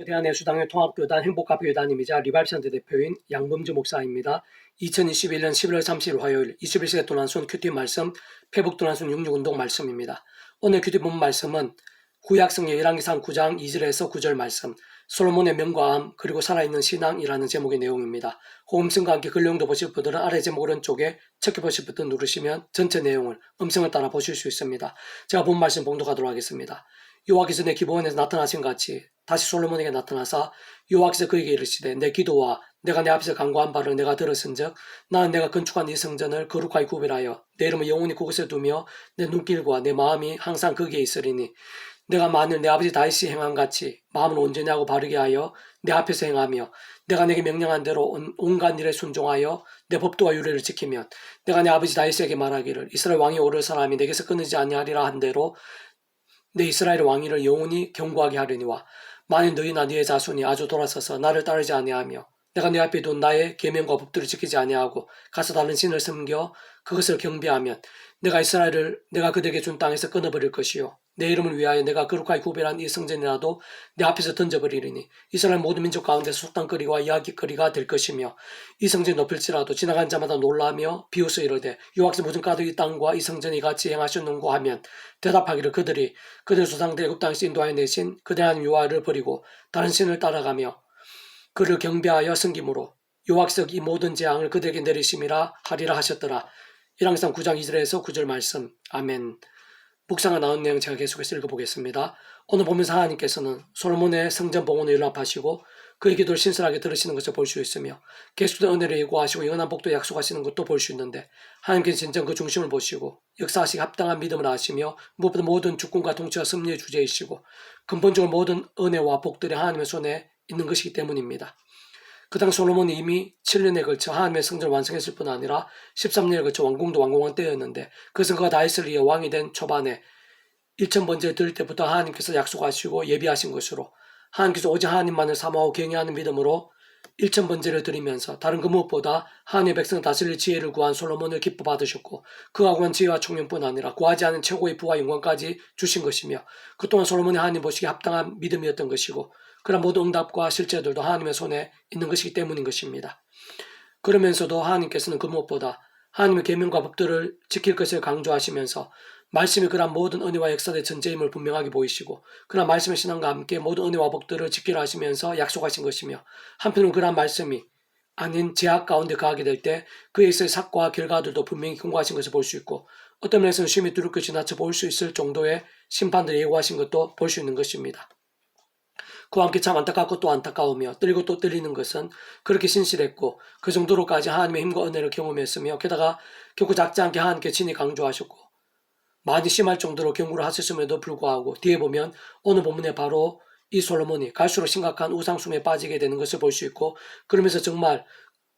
대한예수당의 통합교단 행복카페교단님이자 리발센터 대표인 양범주 목사입니다. 2021년 11월 30일 화요일 21시간 도난순 큐티 말씀 페북 도난순 66운동 말씀입니다. 오늘 큐티 본 말씀은 구약성경 열왕기상 9장 2절에서 9절 말씀 솔로몬의 명과함 그리고 살아있는 신앙이라는 제목의 내용입니다. 호음성과 함께 글용도 보실 분들은 아래 제목 오른쪽에 체크 보실 버튼 누르시면 전체 내용을 음성을 따라 보실 수 있습니다. 제가 본 말씀 봉독하도록 하겠습니다. 여호와께서 내 기브온에서 나타나신 같이 다시 솔로몬에게 나타나사 여호와께서 그에게 이르시되 내 기도와 내가 내 앞에서 간구한 바를 내가 들었은즉 나는 내가 건축한 이 성전을 거룩하게 구별하여 내 이름을 영원히 그곳에 두며 내 눈길과 내 마음이 항상 거기에 있으리니 내가 만일 내 아버지 다윗이 행한 같이 마음을 온전히 하고 바르게 하여 내 앞에서 행하며 내가 내게 명령한 대로 온갖 일에 순종하여 내 법도와 유례를 지키면 내가 내 아버지 다윗에게 말하기를 이스라엘 왕이 오를 사람이 내게서 끊이지 아니하리라 한 대로 내 이스라엘 왕위를 영원히 견고하게 하려니와 만일 너희나 너의 자손이 아주 돌아서서 나를 따르지 아니하며 내가 내 앞에 둔 나의 계명과 법들을 지키지 아니하고 가서 다른 신을 섬겨 그것을 경배하면 내가 이스라엘을 내가 그들에게 준 땅에서 끊어버릴 것이요 내 이름을 위하여 내가 거룩하게 구별한 이 성전이라도 내 앞에서 던져버리리니 이스라엘 모든 민족 가운데서 속담거리와 이야기거리가 될 것이며 이 성전이 높일지라도 지나간 자마다 놀라며 비웃어 이르되 여호와께서 무슨 까닭 이 땅과 이 성전이 같이 행하셨는고 하면 대답하기를 그들이 그들 조상들 애굽 땅에서 인도하여 내신 그대 하나님 여호와를 버리고 다른 신을 따라가며 그를 경배하여 섬김으로 여호와께서 이 모든 재앙을 그들에게 내리심이라 하리라 하셨더라. 열왕기상 9장 2절에서 9절 말씀. 아멘. 묵상가 나온 내용 제가 계속해서 읽어보겠습니다. 오늘 보면서 하나님께서는 솔로몬의 성전 봉헌을 연락하시고 그의 기도를 신실하게 들으시는 것을 볼 수 있으며 계속된 은혜를 예고하시고 영원한 복도 약속하시는 것도 볼 수 있는데 하나님께서 진정 그 중심을 보시고 역사하시기 합당한 믿음을 아시며 무엇보다 모든 주권과 통치와 섭리의 주제이시고 근본적으로 모든 은혜와 복들이 하나님의 손에 있는 것이기 때문입니다. 그 당 솔로몬이 이미 7년에 걸쳐 하나님의 성전을 완성했을 뿐 아니라 13년에 걸쳐 완공도 완공한 때였는데 그것은 그가 다윗을 이어 왕이 된 초반에 1000번째를 드릴 때부터 하나님께서 약속하시고 예비하신 것으로 하나님께서 오직 하나님만을 사모하고 경외하는 믿음으로 1000번째를 드리면서 다른 그 무엇보다 하나님의 백성을 다스릴 지혜를 구한 솔로몬을 기뻐 받으셨고 그가 구한 지혜와 총명뿐 아니라 구하지 않은 최고의 부와 영광까지 주신 것이며 그 또한 솔로몬이 하나님 보시기에 합당한 믿음이었던 것이고 그런 모든 응답과 실제들도 하나님의 손에 있는 것이기 때문인 것입니다. 그러면서도 하나님께서는 그 무엇보다 하나님의 계명과 법들을 지킬 것을 강조하시면서 말씀이 그런 모든 은혜와 역사의 전제임을 분명하게 보이시고 그런 말씀의 신앙과 함께 모든 은혜와 복들을 지키라 하시면서 약속하신 것이며 한편으로는 그런 말씀이 아닌 제약 가운데 가게 될 때 그에 있어의 삭과 결과들도 분명히 경고하신 것을 볼 수 있고 어떤 면에서는 심히 두렵게 지나쳐 볼 수 있을 정도의 심판들을 예고하신 것도 볼 수 있는 것입니다. 그와 함께 참 안타깝고 또 안타까우며 떨리고 또 떨리는 것은 그렇게 신실했고 그 정도로까지 하나님의 힘과 은혜를 경험했으며 게다가 결코 작지 않게 하나님께 친히 강조하셨고 많이 심할 정도로 경고를 하셨음에도 불구하고 뒤에 보면 오늘 본문에 바로 이 솔로몬이 갈수록 심각한 우상숭에 빠지게 되는 것을 볼 수 있고 그러면서 정말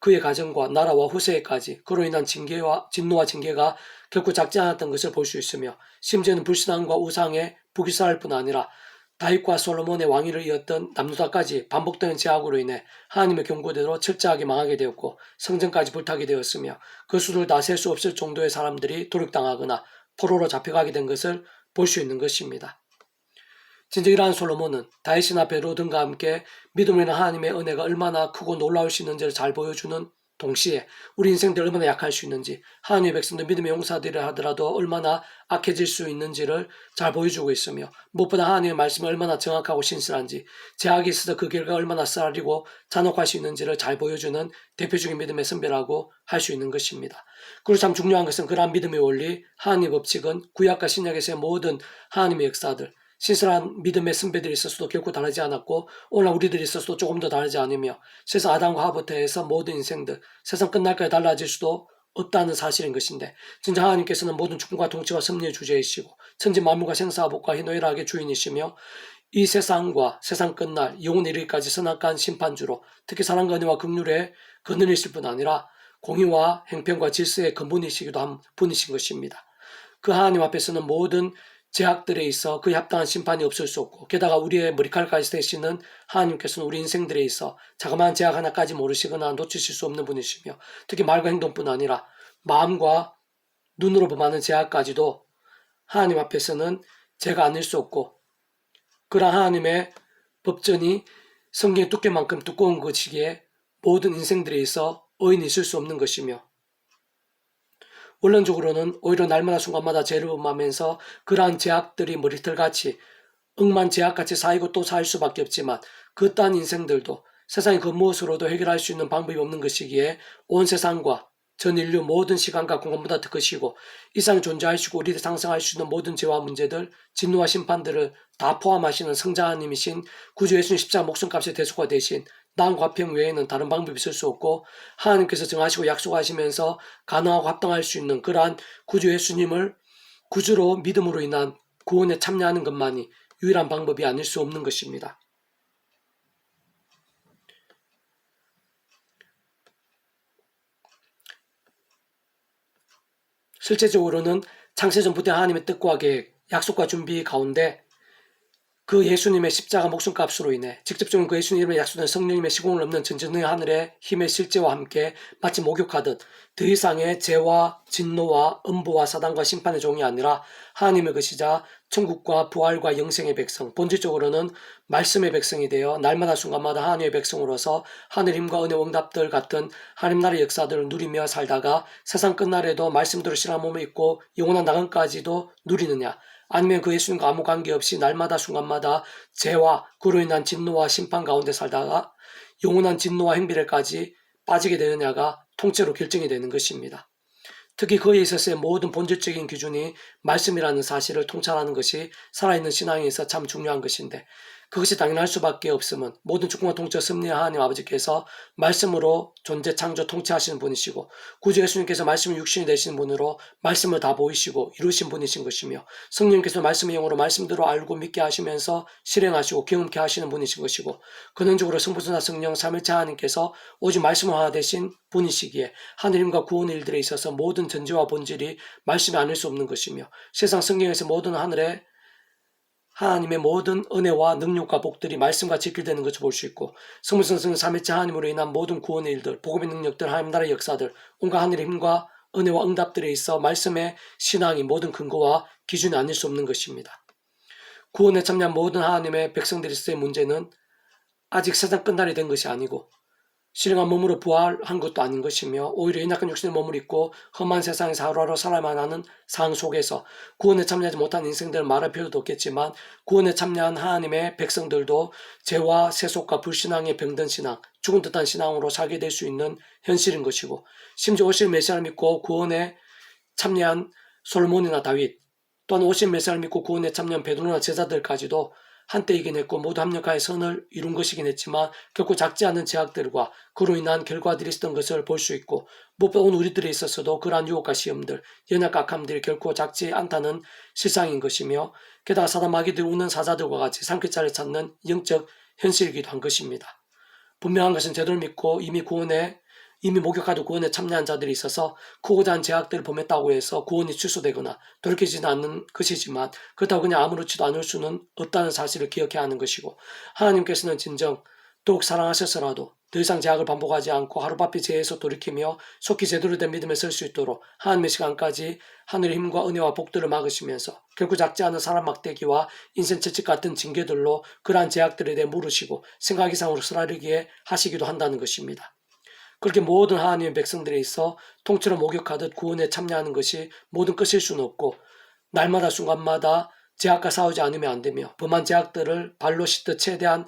그의 가정과 나라와 후세에까지 그로 인한 진노와 징계가 결코 작지 않았던 것을 볼 수 있으며 심지어는 불신앙과 우상에 북이스라엘 뿐 아니라 다윗과 솔로몬의 왕위를 이었던 남루다까지 반복되는 제약으로 인해 하나님의 경고대로 철저하게 망하게 되었고 성전까지 불타게 되었으며 그 수를 다 셀 수 없을 정도의 사람들이 도륙당하거나 포로로 잡혀가게 된 것을 볼 수 있는 것입니다. 진정 이러한 솔로몬은 다윗이나 베로등과 함께 믿음으로 인한 하나님의 은혜가 얼마나 크고 놀라울 수 있는지를 잘 보여주는 동시에 우리 인생들 얼마나 약할 수 있는지 하나님의 백성들 믿음의 용사들이라 하더라도 얼마나 악해질 수 있는지를 잘 보여주고 있으며 무엇보다 하나님의 말씀이 얼마나 정확하고 신실한지 제약이 있어서 그 결과가 얼마나 쓰라리고 잔혹할 수 있는지를 잘 보여주는 대표적인 믿음의 선배라고 할 수 있는 것입니다. 그리고 참 중요한 것은 그러한 믿음의 원리, 하나님의 법칙은 구약과 신약에서의 모든 하나님의 역사들 신실한 믿음의 선배들이 있어서도 결코 다르지 않았고 오늘 우리들이 있어서도 조금 더 다르지 않으며 세상 아담과 하부터 해서 모든 인생들 세상 끝날까지 달라질 수도 없다는 사실인 것인데 진짜 하나님께서는 모든 주권과 통치와 섭리의 주제이시고 천지 만물과 생사복과 희노애락의 주인이시며 이 세상과 세상 끝날 영원에 이르기까지 선악한 심판주로 특히 사랑과 은혜와 긍휼의 근원이실 뿐 아니라 공의와 행편과 질서의 근본이시기도 한 분이신 것입니다. 그 하나님 앞에서는 모든 제약들에 있어 그에 합당한 심판이 없을 수 없고 게다가 우리의 머리칼까지 되시는 하나님께서는 우리 인생들에 있어 자그마한 제약 하나까지 모르시거나 놓치실 수 없는 분이시며 특히 말과 행동뿐 아니라 마음과 눈으로 범하는 제약까지도 하나님 앞에서는 제가 아닐 수 없고 그러한 하나님의 법전이 성경의 두께만큼 두꺼운 것이기에 모든 인생들에 있어 의인이 있을 수 없는 것이며, 원론적으로는 오히려 날마다 순간마다 죄를 범하면서 그러한 죄악들이 머리털같이 억만 죄악같이 쌓이고 또 쌓일 수밖에 없지만, 그딴 인생들도 세상의 그 무엇으로도 해결할 수 있는 방법이 없는 것이기에 온 세상과 전 인류 모든 시간과 공간보다 더 크시고 이상 존재하시고 우리를 상상할 수 있는 모든 죄와 문제들, 진노와 심판들을 다 포함하시는 성자하님이신 구주 예수님 십자가 목숨값의 대속화 대신 나음과 화평 외에는 다른 방법이 있을 수 없고, 하나님께서 정하시고 약속하시면서 가능하고 합당할 수 있는 그러한 구주 예수님을 구주로 믿음으로 인한 구원에 참여하는 것만이 유일한 방법이 아닐 수 없는 것입니다. 실제적으로는 창세전부터 하나님의 뜻과 계획, 약속과 준비 가운데 그 예수님의 십자가 목숨값으로 인해 직접적인 그 예수님 이름의 약속된 성령님의 시공을 넘는 전전의 하늘의 힘의 실제와 함께 마치 목욕하듯 더 이상의 죄와 진노와 음부와 사단과 심판의 종이 아니라 하나님의 것이자 천국과 부활과 영생의 백성, 본질적으로는 말씀의 백성이 되어 날마다 순간마다 하나님의 백성으로서 하늘 힘과 은혜 응답들 같은 하나님 나라의 역사들을 누리며 살다가 세상 끝날에도 말씀대로 신앙 몸을 입고 영원한 낙원까지도 누리느냐, 아니면 그 예수님과 아무 관계없이 날마다 순간마다 죄와 그로 인한 진노와 심판 가운데 살다가 영원한 진노와 행비례까지 빠지게 되느냐가 통째로 결정이 되는 것입니다. 특히 그에 있어서의 모든 본질적인 기준이 말씀이라는 사실을 통찰하는 것이 살아있는 신앙에 있어 참 중요한 것인데, 그것이 당연할 수밖에 없음은 모든 주권과 통치 섭리의 하나님 아버지께서 말씀으로 존재 창조 통치하시는 분이시고 구주 예수님께서 말씀이 육신이 되신 분으로 말씀을 다 보이시고 이루신 분이신 것이며, 성령님께서 말씀의 영으로 말씀대로 알고 믿게 하시면서 실행하시고 경험케 하시는 분이신 것이고, 근원적으로 성부 성자 성령 삼위일체 하나님께서 오직 말씀을 하나 되신 분이시기에 하늘임과 구원의 일들에 있어서 모든 전제와 본질이 말씀이 아닐 수 없는 것이며, 세상 성경에서 모든 하늘의 하나님의 모든 은혜와 능력과 복들이 말씀과 지킬되는 것을 볼 수 있고, 성부성성 삼위일체 하나님으로 인한 모든 구원의 일들, 복음의 능력들, 하나님 나라의 역사들, 온갖 하늘의 힘과 은혜와 응답들에 있어 말씀의 신앙이 모든 근거와 기준이 아닐 수 없는 것입니다. 구원에 참여한 모든 하나님의 백성들의 문제는 아직 세상 끝날이 된 것이 아니고 신령한 몸으로 부활한 것도 아닌 것이며, 오히려 연약한 육신의 몸을 입고 험한 세상에서 하루하루 살아야만 하는 상황 속에서 구원에 참여하지 못한 인생들은 말할 필요도 없겠지만, 구원에 참여한 하나님의 백성들도 죄와 세속과 불신앙의 병든 신앙, 죽은 듯한 신앙으로 살게 될 수 있는 현실인 것이고, 심지어 오실 메시아를 믿고 구원에 참여한 솔로몬이나 다윗, 또한 오실 메시아를 믿고 구원에 참여한 베드로나 제자들까지도 한때 이겨냈고 모두 합력하여 선을 이룬 것이긴 했지만 결코 작지 않은 제약들과 그로 인한 결과들이 있었던 것을 볼 수 있고, 무엇보다 오늘 우리들에 있어서도 그러한 유혹과 시험들, 연약과 악함들이 결코 작지 않다는 실상인 것이며, 게다가 사단 마귀들이 우는 사자들과 같이 산끝자리를 찾는 영적 현실이기도 한 것입니다. 분명한 것은 제대로 믿고 이미 목욕하도 구원에 참여한 자들이 있어서 크고자 한 제약들을 범했다고 해서 구원이 취소되거나 돌이켜지지 않는 것이지만, 그렇다고 그냥 아무렇지도 않을 수는 없다는 사실을 기억해야 하는 것이고, 하나님께서는 진정 더욱 사랑하셔서라도 더 이상 제약을 반복하지 않고 하루바삐 죄에서 돌이키며 속히 제대로 된 믿음에 설 수 있도록 하나님의 시간까지 하늘의 힘과 은혜와 복들을 막으시면서 결코 작지 않은 사람 막대기와 인생 채찍 같은 징계들로 그러한 제약들에 대해 물으시고 생각 이상으로 쓰라리게 하시기도 한다는 것입니다. 그렇게 모든 하나님의 백성들에 있어 통째로 목욕하듯 구원에 참여하는 것이 모든 끝일 수는 없고, 날마다 순간마다 제약과 싸우지 않으면 안 되며 범한 제약들을 발로 씻듯 최대한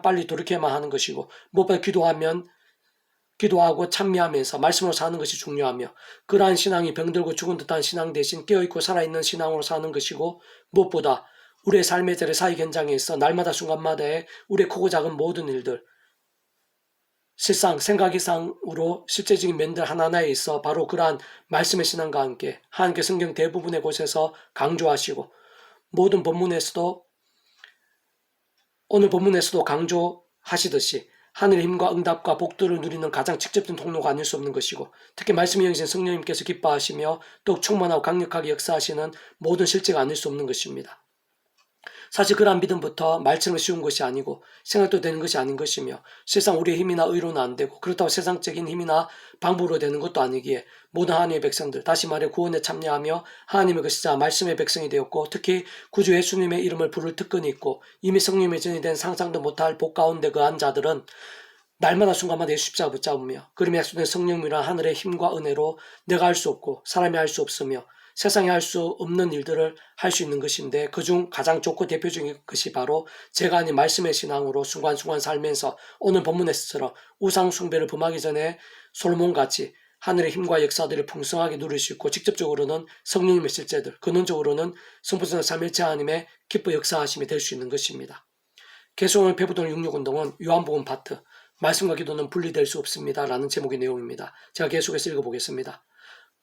빨리 돌이켜야만 하는 것이고, 무엇보다 기도하고 찬미하면서 말씀으로 사는 것이 중요하며, 그러한 신앙이 병들고 죽은 듯한 신앙 대신 깨어있고 살아있는 신앙으로 사는 것이고, 무엇보다 우리의 삶의 자리 사역 현장에 있어 날마다 순간마다의 우리의 크고 작은 모든 일들, 실상 생각 이상으로 실제적인 면들 하나하나에 있어 바로 그러한 말씀의 신앙과 함께 하나님께 성경 대부분의 곳에서 강조하시고, 모든 오늘 본문에서도 강조하시듯이 하늘의 힘과 응답과 복들을 누리는 가장 직접적인 통로가 아닐 수 없는 것이고, 특히 말씀이 영이신 성령님께서 기뻐하시며 또 충만하고 강력하게 역사하시는 모든 실제가 아닐 수 없는 것입니다. 사실 그러한 믿음부터 말처럼 쉬운 것이 아니고 생각도 되는 것이 아닌 것이며, 세상 우리의 힘이나 의로는 안 되고 그렇다고 세상적인 힘이나 방법으로 되는 것도 아니기에 모든 하나님의 백성들, 다시 말해 구원에 참여하며 하나님의 것이자 말씀의 백성이 되었고, 특히 구주 예수님의 이름을 부를 특권이 있고 이미 성령의 전이 된 상상도 못할 복 가운데 거한 자들은 날마다 순간마다 예수 십자가 붙잡으며 그림의 약속된 성령이란 하늘의 힘과 은혜로 내가 할 수 없고 사람이 할 수 없으며 세상에 할 수 없는 일들을 할 수 있는 것인데, 그중 가장 좋고 대표적인 것이 바로 제가 아닌 말씀의 신앙으로 순간순간 살면서 오늘 본문에서처럼 우상 숭배를 범하기 전에 솔몬같이 하늘의 힘과 역사들을 풍성하게 누릴 수 있고, 직접적으로는 성령님의 실제들, 근원적으로는 성부성 삼일체 하나님의 기뻐 역사하심이 될 수 있는 것입니다. 계속 오늘 페북도는 66운동은 요한복음 파트 말씀과 기도는 분리될 수 없습니다 라는 제목의 내용입니다. 제가 계속해서 읽어보겠습니다.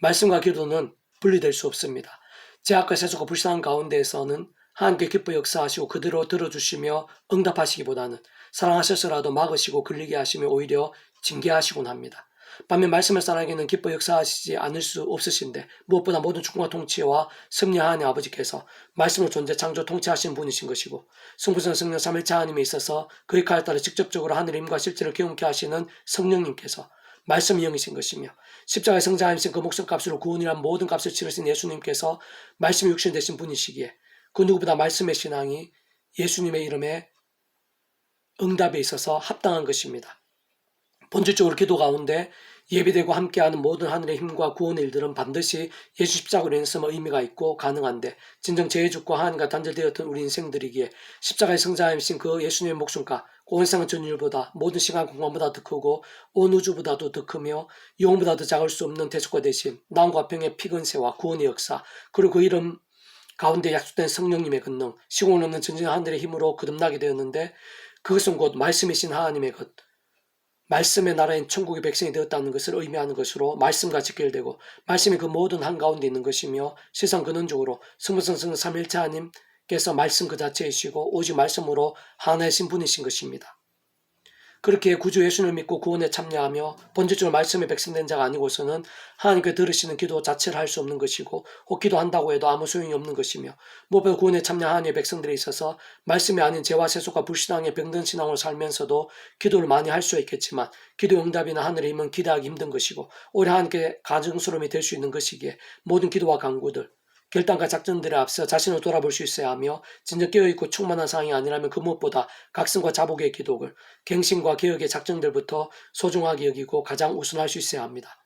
말씀과 기도는 분리될 수 없습니다. 제약과 세속과 불쌍한 가운데에서는 하나님께 기뻐 역사하시고 그대로 들어주시며 응답하시기보다는 사랑하셔서라도 막으시고 걸리게 하시며 오히려 징계하시곤 합니다. 반면 말씀을 사랑하기는 기뻐 역사하시지 않을 수 없으신데, 무엇보다 모든 충고와 통치와 섭리하나님 아버지께서 말씀을 존재 창조 통치하시는 분이신 것이고, 성부성 성령 삼일체 하나님에 있어서 그 역할에 따라 직접적으로 하늘의 힘과 실제를 경험케 하시는 성령님께서 말씀이 영이신 것이며, 십자가의 성자하신 그 목숨값으로 구원이란 모든 값을 치르신 예수님께서 말씀이 육신 되신 분이시기에 그 누구보다 말씀의 신앙이 예수님의 이름에 응답에 있어서 합당한 것입니다. 본질적으로 기도 가운데 예비되고 함께하는 모든 하늘의 힘과 구원의 일들은 반드시 예수 십자가로 인해서 의미가 있고 가능한데, 진정 재해죽고 하나님과 단절되었던 우리 인생들이기에 십자가의 성자이신 그 예수님의 목숨과 온 세상 전율보다 모든 시간 공간보다 더 크고 온 우주보다도 더 크며 영혼보다도 작을 수 없는 대속과 대신 나음과 병의 피근세와 구원의 역사, 그리고 그 이름 가운데 약속된 성령님의 권능, 시공을 넘는 전진한 하늘의 힘으로 거듭나게 되었는데, 그것은 곧 말씀이신 하나님의 것, 말씀의 나라인 천국의 백성이 되었다는 것을 의미하는 것으로 말씀과 직결되고, 말씀이 그 모든 한가운데 있는 것이며, 세상 근원적으로 성부성 삼일체 하나님께서 말씀 그 자체이시고 오직 말씀으로 하나이신 분이신 것입니다. 그렇게 구주 예수를 믿고 구원에 참여하며 본질적으로 말씀의 백성된 자가 아니고서는 하나님께 들으시는 기도 자체를 할 수 없는 것이고, 혹 기도한다고 해도 아무 소용이 없는 것이며, 무엇보다 구원에 참여한 하나님의 백성들에 있어서 말씀이 아닌 죄와 세속과 불신앙의 병든 신앙으로 살면서도 기도를 많이 할 수 있겠지만 기도 응답이나 하늘의 힘은 기대하기 힘든 것이고, 오히려 하나님께 가증스러움이 될 수 있는 것이기에 모든 기도와 간구들, 결단과 작전들에 앞서 자신을 돌아볼 수 있어야 하며, 진정 깨어있고 충만한 상황이 아니라면 그 무엇보다 각성과 자복의 기도를, 갱신과 개혁의 작전들부터 소중하게 여기고 가장 우선할 수 있어야 합니다.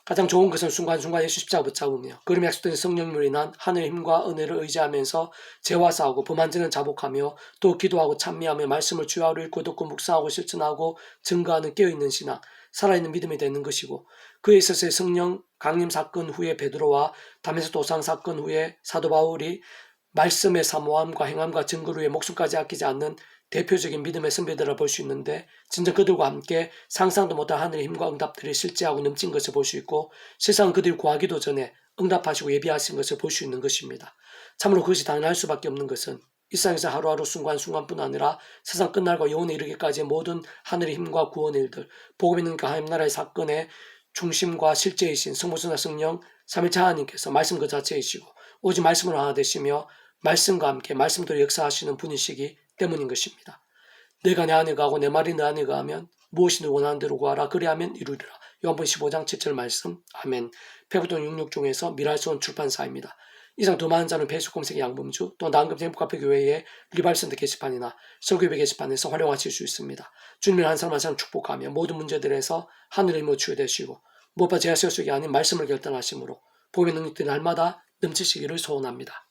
가장 좋은 것은 순간순간 예수 십자가 붙잡으며 그림에 약속된 성령으로 인한 하늘의 힘과 은혜를 의지하면서 죄와 싸우고 범한 죄는 자복하며 또 기도하고 찬미하며 말씀을 주야 하루 읽고 듣고 묵상하고 실천하고 증거하는 깨어있는 신앙, 살아있는 믿음이 되는 것이고, 그에 있어서의 성령 강림 사건 후에 베드로와 다메섹 도상 사건 후에 사도 바울이 말씀의 사모함과 행함과 증거를 위해 목숨까지 아끼지 않는 대표적인 믿음의 선배들을 볼 수 있는데, 진정 그들과 함께 상상도 못한 하늘의 힘과 응답들이 실제하고 넘친 것을 볼 수 있고, 세상 그들이 구하기도 전에 응답하시고 예비하신 것을 볼 수 있는 것입니다. 참으로 그것이 당연할 수밖에 없는 것은 이 세상에서 하루하루 순간순간뿐 아니라 세상 끝날과 영원에 이르기까지의 모든 하늘의 힘과 구원의 일들, 복음 있는 그 하나님 나라의 사건의 중심과 실제이신 성부성자 성령 삼일체 하나님께서 말씀 그 자체이시고 오직 말씀으로 하나 되시며 말씀과 함께 말씀대로 역사하시는 분이시기 때문인 것입니다. 내가 내 안에 가고 내 말이 내 안에 가면 무엇이든 원하는 대로 구하라 그리하면 이루리라. 요한복음 15장 7절 말씀. 아멘. 페북동 66중에서 미랄소원 출판사입니다. 이상 더 많은 자는 페이스북 검색의 양범주, 또 나은금 행복카페교회의 리발센터 게시판이나 설교배 게시판에서 활용하실 수 있습니다. 주님을 한 사람 한 사람 축복하며 모든 문제들에서 하늘의 힘으로 치유되시고 무엇보다 제가 세우속이 아닌 말씀을 결단하심으로 복음의 능력들이 날마다 넘치시기를 소원합니다.